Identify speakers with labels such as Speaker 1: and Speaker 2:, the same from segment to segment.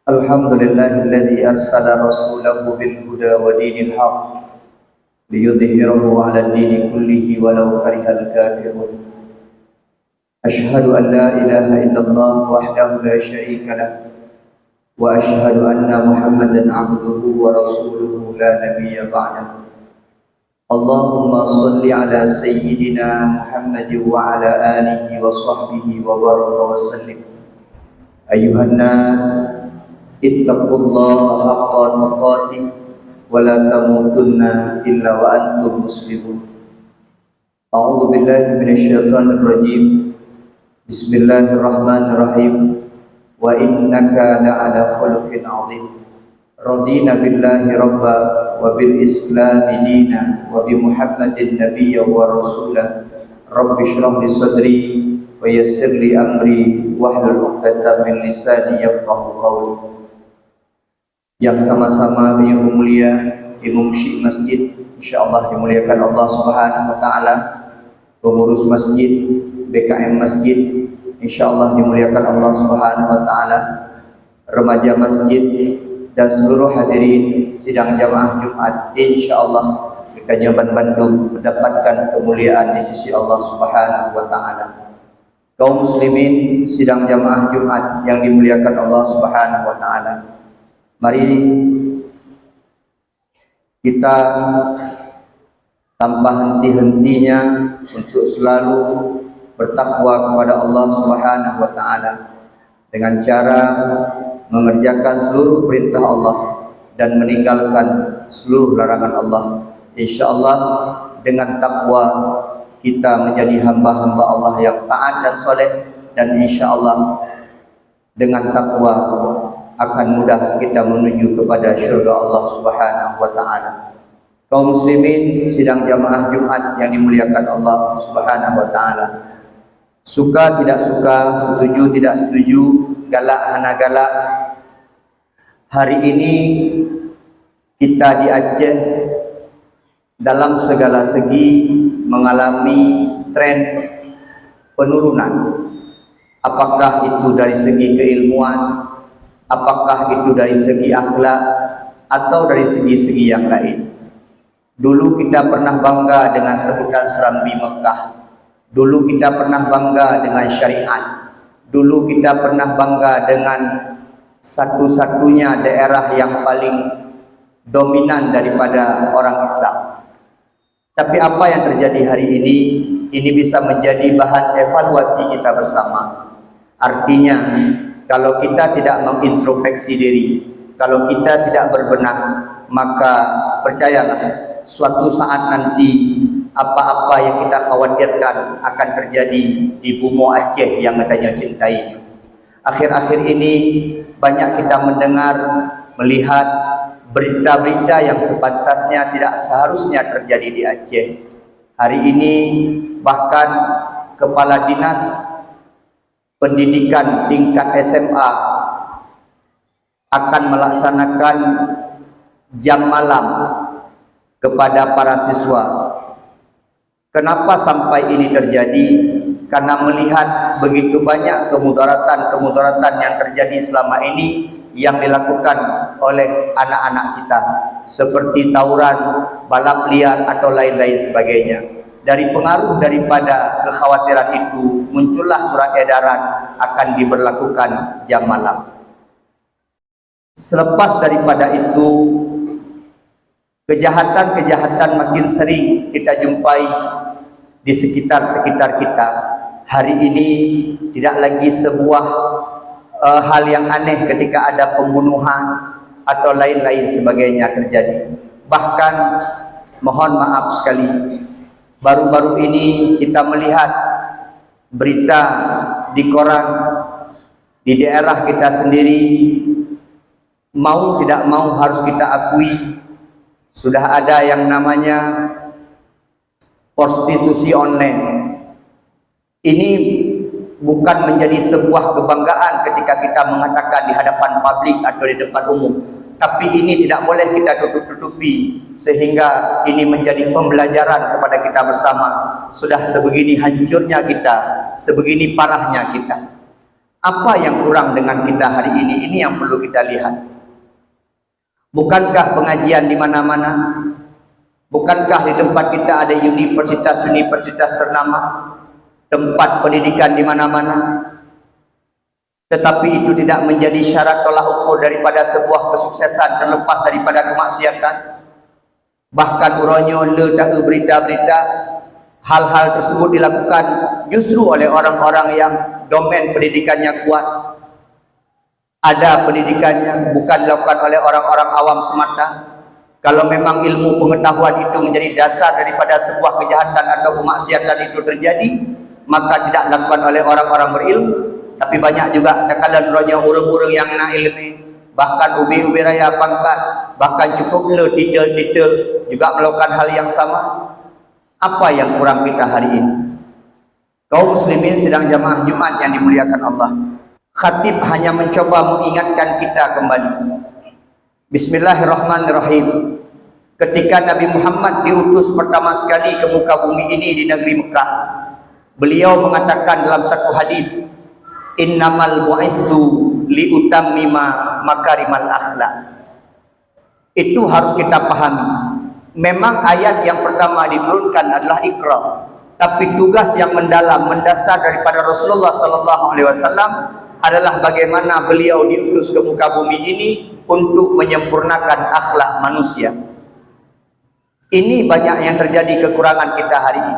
Speaker 1: Alhamdulillahilladzi arsala rasulahu bil huda wa dinil haq liyudhhirahu 'ala ad-dini kullihi walau karihal kafirun. Asyhadu an la ilaha illallah wahdahu la syarika lah wa asyhadu anna Muhammadan 'abduhu wa rasuluhu la nabiyya ba'dah. Allahumma shalli 'ala sayyidina Muhammadin wa 'ala alihi wa sahbihi wa baraka wa sallim. Ayuhan nas ittaqullaha haqqa tuqatih wa la tamutunna illa wa antum muslimun. A'udzu billahi minasyaitonir rajim. Bismillahirrahmanirrahim. Wa innaka la'ala khuluqin 'adzim. Radina billahi rabba wa bil islami dina wa bi Muhammadin nabiyya wa rasula. Rabbi shrah li sadri wa yassir li amri wahlul 'uqdatam min lisani yafqahu qawli. Yang sama-sama yang mulia imam syekh masjid, insyaallah dimuliakan Allah Subhanahu wa taala, pengurus masjid, BKM masjid, insyaallah dimuliakan Allah Subhanahu wa taala, remaja masjid dan seluruh hadirin sidang jamaah Jumat, insyaallah di Kanyaban Bandung mendapatkan kemuliaan di sisi Allah Subhanahu wa taala. Kaum muslimin sidang jamaah Jumat yang dimuliakan Allah Subhanahu wa taala, mari kita tanpa henti-hentinya untuk selalu bertakwa kepada Allah Subhanahu wa taala dengan cara mengerjakan seluruh perintah Allah dan meninggalkan seluruh larangan Allah. Insyaallah dengan takwa kita menjadi hamba-hamba Allah yang taat dan saleh, dan insyaallah dengan takwa akan mudah kita menuju kepada syurga Allah Subhanahu wa taala. Kaum muslimin sidang jamaah Jumat yang dimuliakan Allah Subhanahu wa taala, suka tidak suka, setuju tidak setuju, galak hana galak, hari ini kita di Aceh dalam segala segi mengalami tren penurunan. Apakah itu dari segi keilmuan, apakah itu dari segi akhlak, atau dari segi-segi yang lain. Dulu kita pernah bangga dengan sebutan Serambi Mekah. Dulu kita pernah bangga dengan syariat. Dulu kita pernah bangga dengan satu-satunya daerah yang paling dominan daripada orang Islam. Tapi apa yang terjadi hari ini bisa menjadi bahan evaluasi kita bersama. Artinya, kalau kita tidak mengintrospeksi diri, kalau kita tidak berbenah, maka percayalah, suatu saat nanti apa-apa yang kita khawatirkan akan terjadi di bumi Aceh yang adanya cintai. Akhir-akhir ini banyak kita mendengar, melihat berita-berita yang sepantasnya tidak seharusnya terjadi di Aceh. Hari ini bahkan Kepala Dinas Pendidikan tingkat SMA akan melaksanakan jam malam kepada para siswa. Kenapa sampai ini terjadi? Karena melihat begitu banyak kemudaratan yang terjadi selama ini yang dilakukan oleh anak-anak kita, seperti tawuran, balap liar atau lain-lain sebagainya. Dari pengaruh daripada kekhawatiran itu muncullah surat edaran akan diberlakukan jam malam. Selepas daripada itu, kejahatan-kejahatan makin sering kita jumpai di sekitar-sekitar kita. Hari ini tidak lagi sebuah hal yang aneh ketika ada pembunuhan atau lain-lain sebagainya terjadi. Bahkan mohon maaf sekali, baru-baru ini kita melihat berita di koran di daerah kita sendiri, mau tidak mau harus kita akui sudah ada yang namanya prostitusi online. Ini bukan menjadi sebuah kebanggaan ketika kita mengatakan di hadapan publik atau di depan umum, tapi ini tidak boleh kita tutup-tutupi, sehingga ini menjadi pembelajaran kepada kita bersama. Sudah sebegini hancurnya kita, sebegini parahnya kita. Apa yang kurang dengan kita hari ini? Ini yang perlu kita lihat. Bukankah pengajian di mana-mana? Bukankah di tempat kita ada universitas-universitas ternama, tempat pendidikan di mana-mana? Tetapi itu tidak menjadi syarat tolak ukur daripada sebuah kesuksesan terlepas daripada kemaksiatan. Bahkan uronyo tak berita-berita hal-hal tersebut dilakukan justru oleh orang-orang yang domain pendidikannya kuat. Ada pendidikannya, bukan dilakukan oleh orang-orang awam semata. Kalau memang ilmu pengetahuan itu menjadi dasar daripada sebuah kejahatan atau kemaksiatan itu terjadi, maka tidak dilakukan oleh orang-orang berilmu. Tapi banyak juga takalan ronya urung-urung yang nak ilmu, bahkan ubi-ubi raya pangkat, bahkan cukup le titel-titel juga melakukan hal yang sama. Apa yang kurang kita hari ini? Kaum muslimin sedang jamaah Jumat yang dimuliakan Allah. Khatib hanya mencoba mengingatkan kita kembali. Bismillahirrahmanirrahim. Ketika Nabi Muhammad diutus pertama sekali ke muka bumi ini di negeri Mekah, beliau mengatakan dalam satu hadis, innamal bu'istu liutammima makarimal akhlak. Itu harus kita pahami. Memang ayat yang pertama diturunkan adalah Iqra, tapi tugas yang mendalam, mendasar daripada Rasulullah SAW adalah bagaimana beliau diutus ke muka bumi ini untuk menyempurnakan akhlak manusia. Ini banyak yang terjadi kekurangan kita hari ini.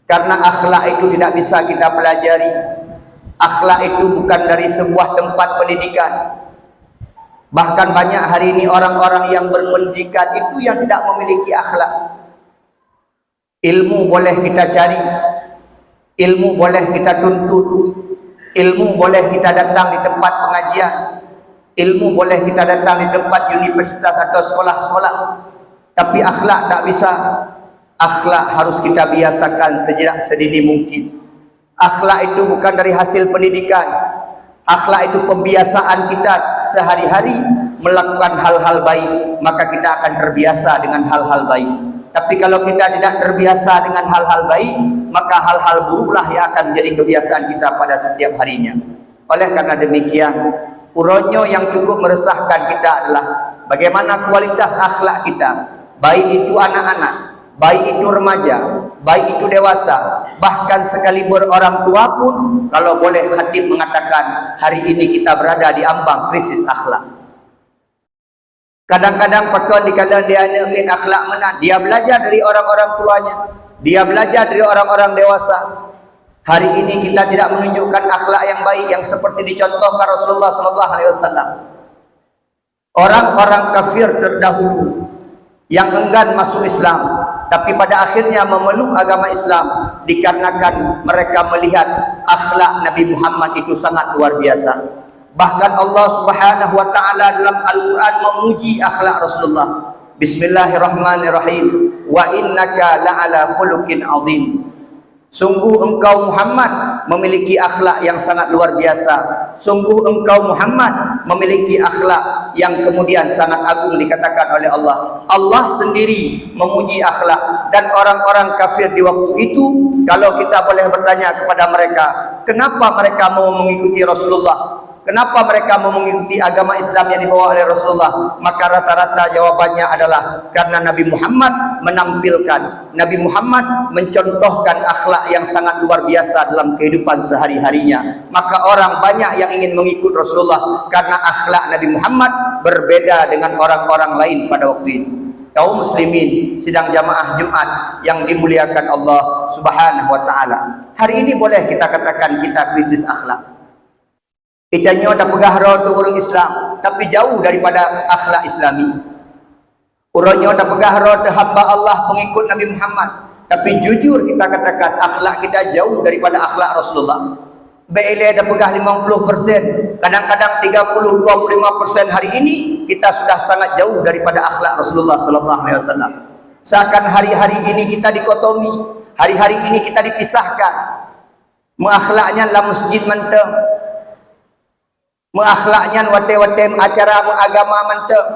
Speaker 1: Karena akhlak itu tidak bisa kita pelajari. Akhlak itu bukan dari sebuah tempat pendidikan. Bahkan banyak hari ini orang-orang yang berpendidikan itu yang tidak memiliki akhlak. Ilmu boleh kita cari, ilmu boleh kita tuntut, ilmu boleh kita datang di tempat pengajian, ilmu boleh kita datang di tempat universitas atau sekolah-sekolah, tapi akhlak tak bisa. Akhlak harus kita biasakan sejak sedini mungkin. Akhlak itu bukan dari hasil pendidikan. Akhlak itu pembiasaan kita sehari-hari melakukan hal-hal baik, maka kita akan terbiasa dengan hal-hal baik. Tapi kalau kita tidak terbiasa dengan hal-hal baik, maka hal-hal buruklah yang akan menjadi kebiasaan kita pada setiap harinya. Oleh karena demikian, uronyo yang cukup meresahkan kita adalah bagaimana kualitas akhlak kita, baik itu anak-anak, baik itu remaja, baik itu dewasa, bahkan sekalipun orang tua pun, kalau boleh khatib mengatakan hari ini kita berada di ambang krisis akhlak. Kadang-kadang pakon dikala dia min akhlak mana, dia belajar dari orang-orang tuanya, dia belajar dari orang-orang dewasa. Hari ini kita tidak menunjukkan akhlak yang baik yang seperti dicontohkan Rasulullah SAW. Orang-orang kafir terdahulu yang enggan masuk Islam, tapi pada akhirnya memeluk agama Islam dikarenakan mereka melihat akhlak Nabi Muhammad itu sangat luar biasa. Bahkan Allah Subhanahu wa taala dalam Al-Qur'an memuji akhlak Rasulullah. Bismillahirrahmanirrahim. Wa innaka la'ala khuluqin 'adzim. Sungguh engkau Muhammad memiliki akhlak yang sangat luar biasa. Sungguh engkau Muhammad memiliki akhlak yang kemudian sangat agung dikatakan oleh Allah. Allah sendiri memuji akhlak, dan orang-orang kafir di waktu itu, kalau kita boleh bertanya kepada mereka, kenapa mereka mau mengikuti Rasulullah? Kenapa mereka mau mengikuti agama Islam yang dibawa oleh Rasulullah? Maka rata-rata jawabannya adalah karena Nabi Muhammad menampilkan, Nabi Muhammad mencontohkan akhlak yang sangat luar biasa dalam kehidupan sehari-harinya. Maka orang banyak yang ingin mengikut Rasulullah karena akhlak Nabi Muhammad berbeda dengan orang-orang lain pada waktu itu. Kaum muslimin sidang jamaah Jumat yang dimuliakan Allah Subhanahu wa taala. Hari ini boleh kita katakan kita krisis akhlak. Idanya dah pegah roh tu orang Islam, tapi jauh daripada akhlak Islami. Orangnya dah pegah roh tu hamba Allah, pengikut Nabi Muhammad, tapi jujur kita katakan akhlak kita jauh daripada akhlak Rasulullah. Beile dah pegah 50%, kadang-kadang 30-25% hari ini kita sudah sangat jauh daripada akhlak Rasulullah sallallahu alaihi wasallam. Seakan hari-hari ini kita dikotomi, hari-hari ini kita dipisahkan. Menakhlaknya dalam masjid menteng, menakhlaknya wate-wate acara agama menteng.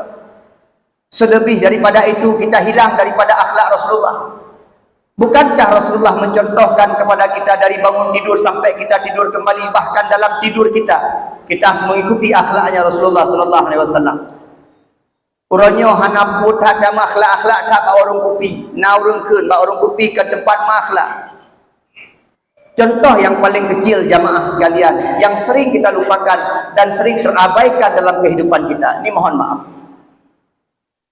Speaker 1: Selebih daripada itu kita hilang daripada akhlak Rasulullah. Bukankah Rasulullah mencontohkan kepada kita dari bangun tidur sampai kita tidur kembali, bahkan dalam tidur kita harus mengikuti akhlaknya Rasulullah sallallahu alaihi wasallam. Urangnya hana put ada akhlak tak orang kupi, na urang keun ba orang kupi ke tempat akhlak. Contoh yang paling kecil jamaah sekalian yang sering kita lupakan dan sering terabaikan dalam kehidupan kita. Ini mohon maaf.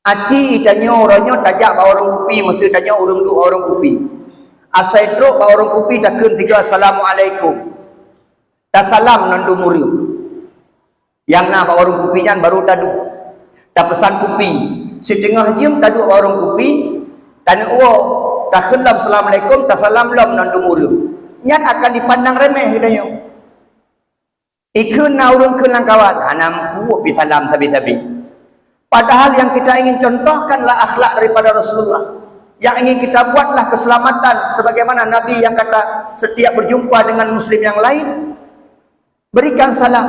Speaker 1: Aci itanya orangnya tajak ba orang kupi, mesti tanya urang tu orang kupi. Asai truk ba orang kupi dah keun tiga assalamualaikum. Dah salam nandu murid. Yang na ba orang kupi nyan baru tadu. Dah pesan kupi. Setengah jam tadu orang kupi, tanya dah kelam assalamualaikum, dah salam lam nandu murid. Nyan akan dipandang remeh hidayah. Ikun na urang keun lang kawan, hanampu pi salam tabi-tabi. Padahal yang kita ingin contohkanlah akhlak daripada Rasulullah. Yang ingin kita buatlah keselamatan sebagaimana Nabi yang kata setiap berjumpa dengan muslim yang lain berikan salam.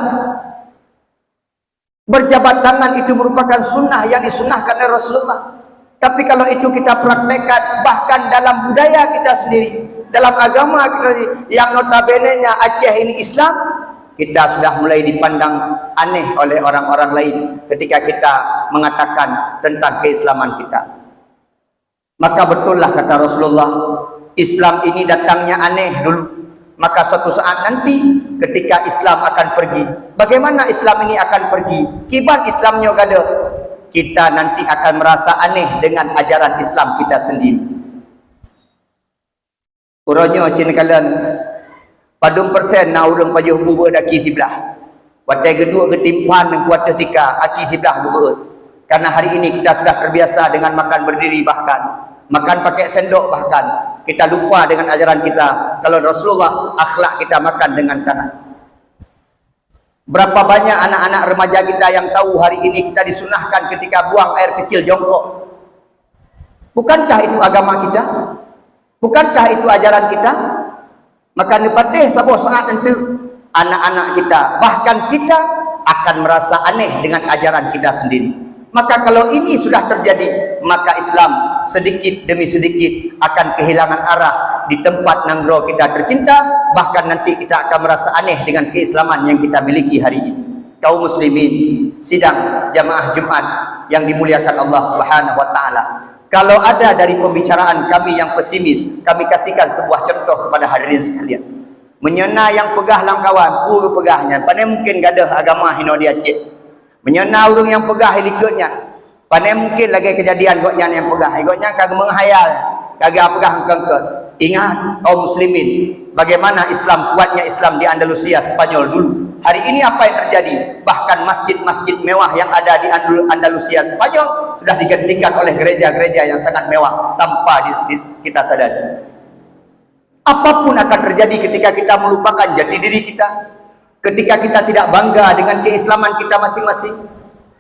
Speaker 1: Berjabat tangan itu merupakan sunnah yang disunnahkan oleh Rasulullah. Tapi kalau itu kita praktekkan bahkan dalam budaya kita sendiri, dalam agama kita yang notabene-nya Aceh ini Islam, kita sudah mulai dipandang aneh oleh orang-orang lain ketika kita mengatakan tentang keislaman kita. Maka betullah kata Rasulullah, Islam ini datangnya aneh dulu. Maka suatu saat nanti ketika Islam akan pergi, bagaimana Islam ini akan pergi? Kiban Islamnya gada. Kita nanti akan merasa aneh dengan ajaran Islam kita sendiri. Urangnya cina kalian padung persen na urang pajuh bubu daki sebelah. Watai kedua ketimpan dan kuat ketika aki sebelah gebeut. Karena hari ini kita sudah terbiasa dengan makan berdiri, bahkan makan pakai sendok, bahkan kita lupa dengan ajaran kita. Kalau Rasulullah akhlak kita makan dengan tangan. Berapa banyak anak-anak remaja kita yang tahu hari ini kita disunahkan ketika buang air kecil jongkok. Bukankah itu agama kita? Bukankah itu ajaran kita? Maka nepatih sebuah saat nanti anak-anak kita, bahkan kita akan merasa aneh dengan ajaran kita sendiri. Maka kalau ini sudah terjadi, maka Islam sedikit demi sedikit akan kehilangan arah di tempat nanggro kita tercinta. Bahkan nanti kita akan merasa aneh dengan keislaman yang kita miliki hari ini. Kaum muslimin, sidang jamaah Jumat yang dimuliakan Allah Subhanahu wa taala. Kalau ada dari pembicaraan kami yang pesimis, kami kasihkan sebuah contoh kepada hadirin sekalian. Menyena yang pegah langkawan, pura pegahnya. Pandai mungkin gadah agama hino dia cik. Menyena urung yang pegah helikutnya. Pandai mungkin lagi kejadian goknya yang pegah. Goknya kagak menghayal, kagak pegah kengkut. Ingat kaum muslimin, bagaimana Islam, kuatnya Islam di Andalusia Spanyol dulu. Hari ini apa yang terjadi? Bahkan masjid-masjid mewah yang ada di Andalusia Spanyol sudah digantikan oleh gereja-gereja yang sangat mewah tanpa kita sadari. Apapun akan terjadi ketika kita melupakan jati diri kita, ketika kita tidak bangga dengan keislaman kita masing-masing.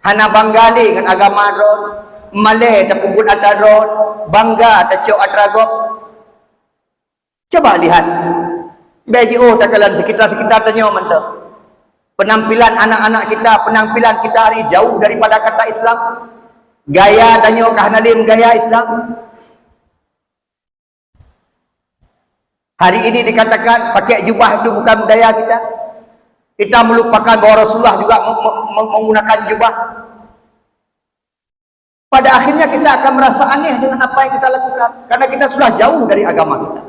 Speaker 1: Hana bangga dengan agama dron, Malay ada pukul ada dron, bangga ada cok adragop. Coba lihat BJO takalan sekitar-sekitar tanya mentah. Penampilan anak-anak kita, penampilan kita hari jauh daripada kata Islam. Gaya tanya kahnalim gaya Islam. Hari ini dikatakan pakai jubah itu bukan budaya kita. Kita melupakan bahwa Rasulullah juga menggunakan jubah. Pada akhirnya kita akan merasa aneh dengan apa yang kita lakukan. Karena kita sudah jauh dari agama kita.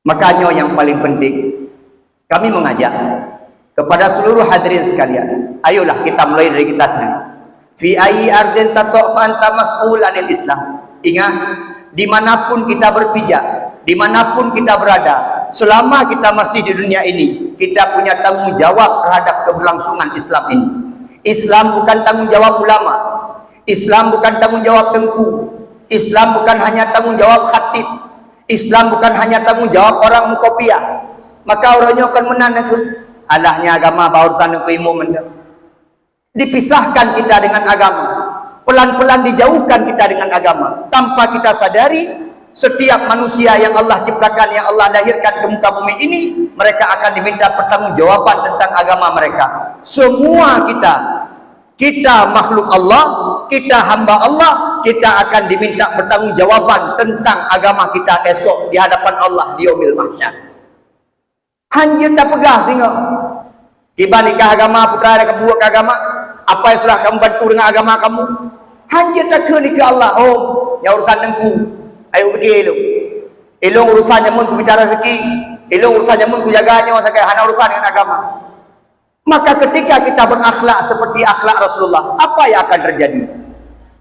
Speaker 1: Makanya yang paling penting, kami mengajak kepada seluruh hadirin sekalian, ayolah kita mulai dari kita sendiri. Fi ayyi ardin tata' fa anta mas'ul 'anil Islam. Ingat, dimanapun kita berpijak, dimanapun kita berada, selama kita masih di dunia ini, kita punya tanggung jawab terhadap keberlangsungan Islam ini. Islam bukan tanggung jawab ulama, Islam bukan tanggung jawab tengku, Islam bukan hanya tanggung jawab khatib, Islam bukan hanya tanggung jawab orang mukopiah. Maka orangnya akan menandakan alahnya agama bautan ke ilmu menda. Dipisahkan kita dengan agama, pelan-pelan dijauhkan kita dengan agama. Tanpa kita sadari, setiap manusia yang Allah ciptakan, yang Allah lahirkan ke muka bumi ini, mereka akan diminta pertanggungjawaban tentang agama mereka. Semua kita Kita makhluk Allah, kita hamba Allah, kita akan diminta pertanggungjawaban tentang agama kita esok di hadapan Allah di yaumil mahsyar. Hanya tak pegah tengok. Dibalikkan agama putra ada buat agama, apa yang sudah kamu bantu dengan agama kamu? Hanya tak ke Allah. Oh, yang urusan dengku. Ayo fikir lu. Elong urusan jamun ku bicara rezeki, elong urusan jamun ku jaganya sakai hana urusan dengan agama. Maka ketika kita berakhlak seperti akhlak Rasulullah, apa yang akan terjadi?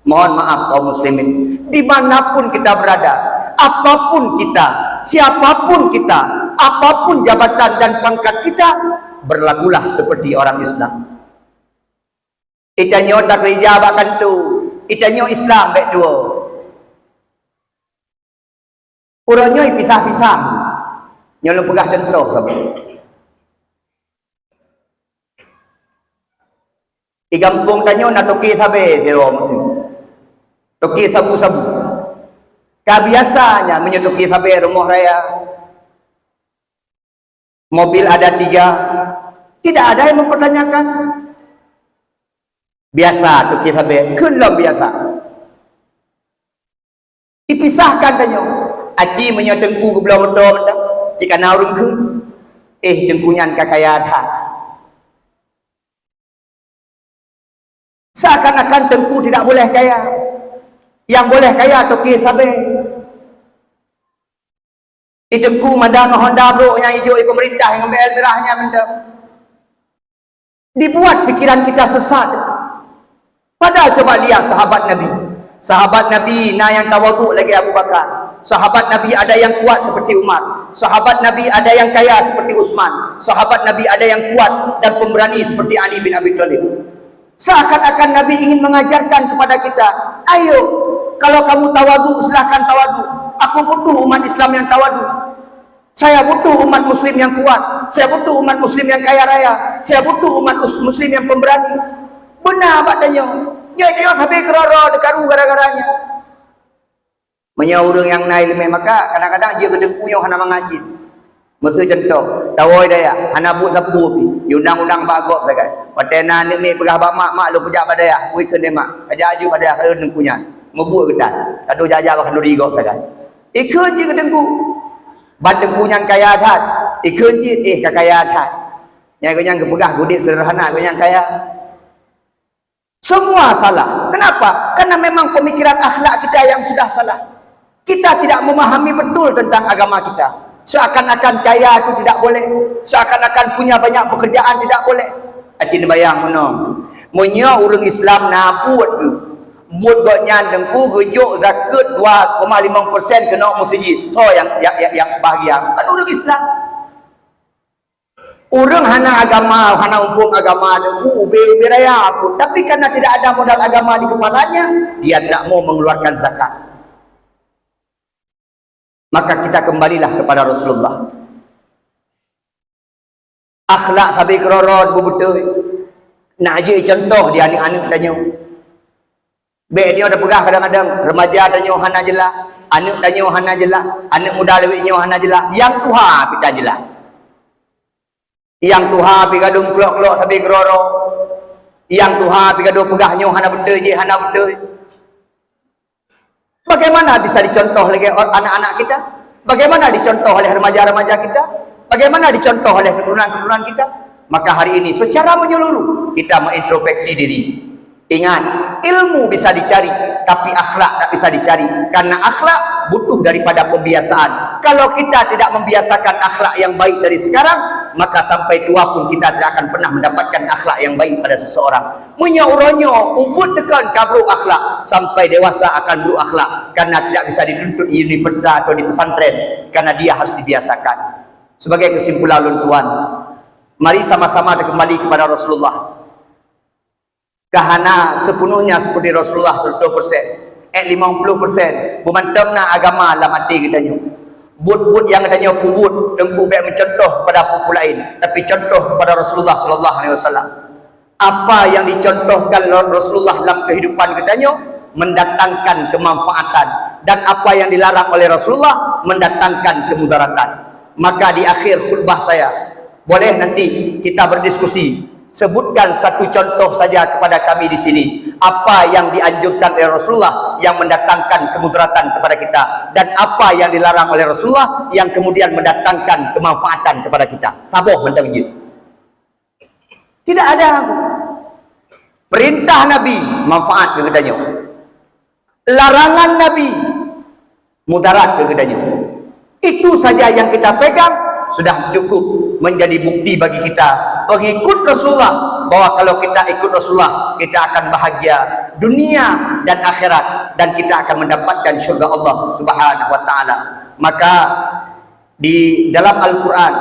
Speaker 1: Mohon maaf kaum muslimin, dimanapun kita berada, apapun kita, siapapun kita, apapun jabatan dan pangkat kita, berlakulah seperti orang Islam. Itanyo tak kerja akan tu, itanyo Islam baik dua. Urangnya pisah-pisah. Nyolong pegah contoh kamu. Di kampung tanyo nak toki sabe zero musim. Toki sabu-sabu. Biasanya menyotoki sabe rumah raya. Mobil ada 3. Tidak ada yang mempertanyakan. Biasa toki sabe, kelom biasa. Dipisahkan tanyo. Aci menyotengku ke belah motor benda. Jika naurung ke. Dengkunyan kakaya dah. Seakan-akan tengku tidak boleh kaya. Yang boleh kaya toki sabe. Tengku madang Honda bro yang hijau di pemerintah yang ambil merahnya benda. Dibuat pikiran kita sesat. Padahal coba lihat sahabat Nabi. Sahabat Nabi na yang tawaduk lagi Abu Bakar. Sahabat Nabi ada yang kuat seperti Umar. Sahabat Nabi ada yang kaya seperti Utsman. Sahabat Nabi ada yang kuat dan pemberani seperti Ali bin Abi Thalib. Seakan-akan Nabi ingin mengajarkan kepada kita, ayo, kalau kamu tawadu, silahkan tawadu. Aku butuh umat Islam yang tawadu. Saya butuh umat Muslim yang kuat. Saya butuh umat Muslim yang kaya raya. Saya butuh umat Muslim yang pemberani. Benar katanya. Dia tengok habis kerara, dekaru gara-garanya. Menyaurung yang naik lemah, maka kadang-kadang dia kena punyuh hana mengajin. Masa contoh, tawai daya, anak buat sapu pi. Undang-undang bagok sakai. Patena ni pegah bak mak lu pejak badaya. Ui ke mak. Aja aju badaya kalau dengkunya. Ngebut kedan. Kado jaja bak kando rigok sakai. Ikut je ke dengku. Bad dengkunyan kaya adat. Ikut je kaya adat. Yang kenyang kepegah gudik sederhana kenyang kaya. Semua salah. Kenapa? Karena memang pemikiran akhlak kita yang sudah salah. Kita tidak memahami betul tentang agama kita. Seakan-akan kaya itu tidak boleh. Seakan-akan punya banyak pekerjaan tidak boleh. Acin bayang menong. Munya orang Islam nak buat ke. Buat gotnya dengku gejuk zakat 2,5% kena masjid. Oh yang bahagia. Kan orang Islam. Orang hana agama, hana hukum agama dengku beraya pun. Tapi karena tidak ada modal agama di kepalanya, dia tidak mau mengeluarkan zakat. Maka kita kembalilah kepada Rasulullah. Akhlak habis kerorot betul. Nak aje contoh dia anak-anak tanya. Baik dia ada pegah kadang-kadang remaja tanya hana jelah, anak tanya hana jelah, anak muda lebih tanya hana jelah. Yang tuha pita jelah. Yang tuha pi gadung kelok-kelok habis kerorot. Yang tuha pi gadung pegahnya hana betul je hana betul. Bagaimana bisa dicontoh lagi anak-anak kita? Bagaimana dicontoh oleh remaja-remaja kita? Bagaimana dicontoh oleh keturunan-keturunan kita? Maka hari ini secara menyeluruh kita mengintrospeksi diri. Ingat, ilmu bisa dicari, tapi akhlak tak bisa dicari. Karena akhlak butuh daripada pembiasaan. Kalau kita tidak membiasakan akhlak yang baik dari sekarang, maka sampai tua pun kita tidak akan pernah mendapatkan akhlak yang baik pada seseorang. Munya uronyo ubud tekan kabru akhlak sampai dewasa akan berakhlak, karena tidak bisa dituntut di universitas atau di pesantren, karena dia harus dibiasakan. Sebagai kesimpulan tuan, mari sama-sama kembali kepada Rasulullah. Kahana sepenuhnya seperti Rasulullah 100%, 50%. Bumantamna agama dalam hati kita nyu. But yang katanya pubut dengku baik mencontoh pada pupu lain, tapi contoh kepada Rasulullah sallallahu alaihi wasallam. Apa yang dicontohkan Rasulullah dalam kehidupan katanya mendatangkan kemanfaatan, dan apa yang dilarang oleh Rasulullah mendatangkan kemudaratan. Maka di akhir khutbah saya, boleh nanti kita berdiskusi Sebutkan satu contoh saja kepada kami di sini. Apa yang dianjurkan oleh Rasulullah yang mendatangkan kemudaratan kepada kita, dan apa yang dilarang oleh Rasulullah yang kemudian mendatangkan kemanfaatan kepada kita. Taboh macam gitu. Tidak ada. Perintah Nabi manfaat kepadanya. Larangan Nabi mudarat kepadanya. Itu saja yang kita pegang, sudah cukup menjadi bukti bagi kita pengikut Rasulullah, bahwa kalau kita ikut Rasulullah, kita akan bahagia dunia dan akhirat, dan kita akan mendapatkan syurga Allah Subhanahu wa taala. Maka di dalam Al-Qur'an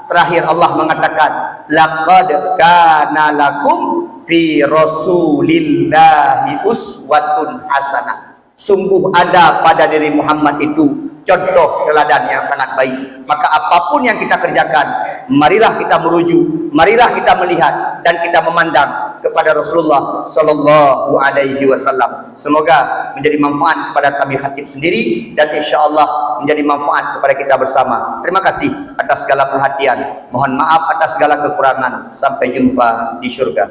Speaker 1: terakhir Allah mengatakan, laqad kana lakum fi rasulillahi uswatun hasanah. Sungguh ada pada diri Muhammad itu contoh teladan yang sangat baik. Maka apapun yang kita kerjakan, marilah kita merujuk, marilah kita melihat dan kita memandang kepada Rasulullah sallallahu alaihi wasallam. Semoga menjadi manfaat kepada kami khatib sendiri, dan insyaallah menjadi manfaat kepada kita bersama. Terima kasih atas segala perhatian. Mohon maaf atas segala kekurangan. Sampai jumpa di syurga.